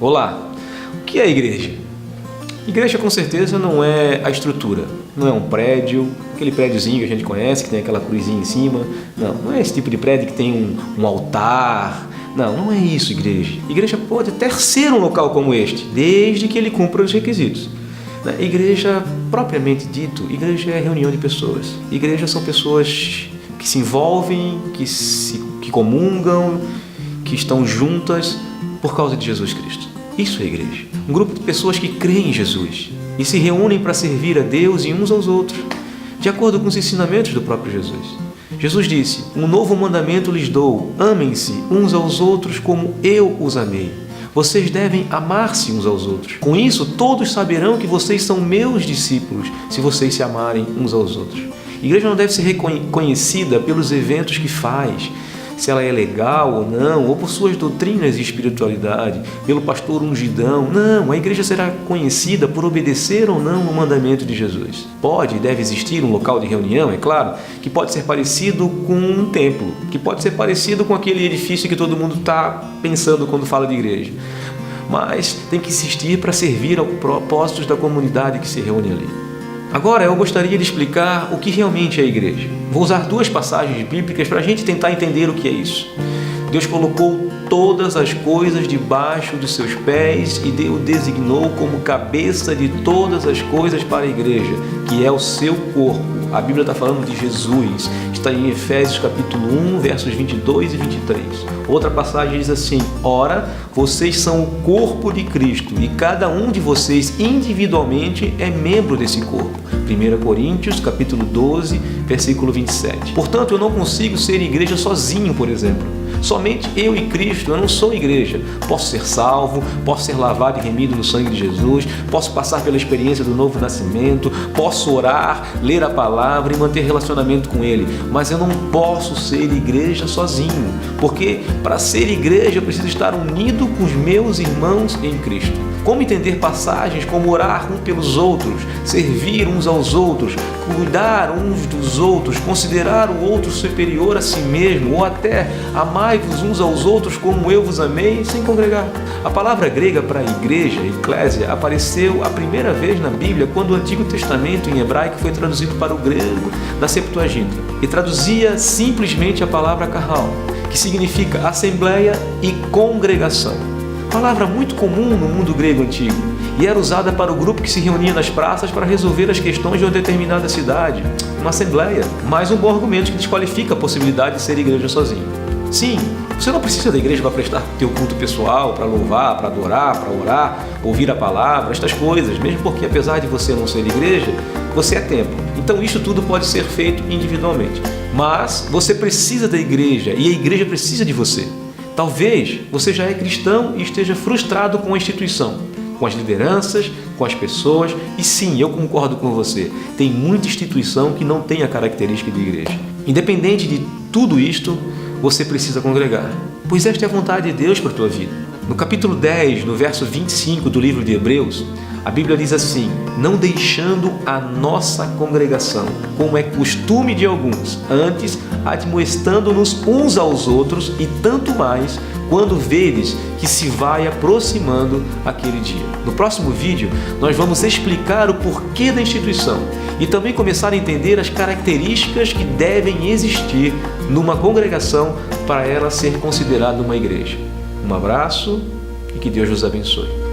Olá! O que é a igreja? Igreja com certeza não é a estrutura, não é um prédio, aquele prédiozinho que a gente conhece, que tem aquela cruzinha em cima. Não é esse tipo de prédio que tem um altar. Não é isso, igreja. Igreja pode até ser um local como este, desde que ele cumpra os requisitos. Igreja, propriamente dito, igreja é reunião de pessoas. Igreja são pessoas que se envolvem, que comungam, que estão juntas por causa de Jesus Cristo. Isso é igreja. Um grupo de pessoas que creem em Jesus e se reúnem para servir a Deus e uns aos outros, de acordo com os ensinamentos do próprio Jesus. Jesus disse: "Um novo mandamento lhes dou, amem-se uns aos outros como eu os amei. Vocês devem amar-se uns aos outros. Com isso, todos saberão que vocês são meus discípulos, se vocês se amarem uns aos outros." A igreja não deve ser reconhecida pelos eventos que faz, se ela é legal ou não, ou por suas doutrinas e espiritualidade, pelo pastor ungidão. Não, a igreja será conhecida por obedecer ou não o mandamento de Jesus. Pode e deve existir um local de reunião, é claro, que pode ser parecido com um templo, que pode ser parecido com aquele edifício que todo mundo está pensando quando fala de igreja. Mas tem que existir para servir aos propósitos da comunidade que se reúne ali. Agora, eu gostaria de explicar o que realmente é a igreja. Vou usar duas passagens bíblicas para a gente tentar entender o que é isso. Deus colocou todas as coisas debaixo dos seus pés e o designou como cabeça de todas as coisas para a igreja, que é o seu corpo. A Bíblia está falando de Jesus, está em Efésios capítulo 1, versos 22 e 23. Outra passagem diz assim: "Ora, vocês são o corpo de Cristo e cada um de vocês individualmente é membro desse corpo." 1 Coríntios capítulo 12, versículo 27. Portanto, eu não consigo ser igreja sozinho, por exemplo. Somente eu e Cristo, eu não sou igreja. Posso ser salvo, posso ser lavado e remido no sangue de Jesus, posso passar pela experiência do novo nascimento, posso orar, ler a palavra e manter relacionamento com Ele, mas eu não posso ser igreja sozinho, porque para ser igreja eu preciso estar unido com os meus irmãos em Cristo. Como entender passagens como orar uns pelos outros, servir uns aos outros, cuidar uns dos outros, considerar o outro superior a si mesmo, ou até amai-vos uns aos outros como eu vos amei, sem congregar. A palavra grega para igreja, eclésia, apareceu a primeira vez na Bíblia quando o Antigo Testamento em hebraico foi traduzido para o grego na Septuaginta e traduzia simplesmente a palavra kahal, que significa assembleia e congregação. Palavra muito comum no mundo grego antigo e era usada para o grupo que se reunia nas praças para resolver as questões de uma determinada cidade, uma assembleia. Mais um bom argumento que desqualifica a possibilidade de ser igreja sozinho. Sim, você não precisa da igreja para prestar teu culto pessoal, para louvar, para adorar, para orar, ouvir a palavra, estas coisas, mesmo porque apesar de você não ser igreja, você é templo. Então isso tudo pode ser feito individualmente. Mas você precisa da igreja e a igreja precisa de você. Talvez você já é cristão e esteja frustrado com a instituição, com as lideranças, com as pessoas. E sim, eu concordo com você. Tem muita instituição que não tem a característica de igreja. Independente de tudo isto, você precisa congregar, pois esta é a vontade de Deus para a tua vida. No capítulo 10, no verso 25 do livro de Hebreus, a Bíblia diz assim: "Não deixando a nossa congregação, como é costume de alguns, antes admoestando-nos uns aos outros, e tanto mais quando vedes que se vai aproximando aquele dia." No próximo vídeo, nós vamos explicar o porquê da instituição e também começar a entender as características que devem existir numa congregação para ela ser considerada uma igreja. Um abraço e que Deus nos abençoe.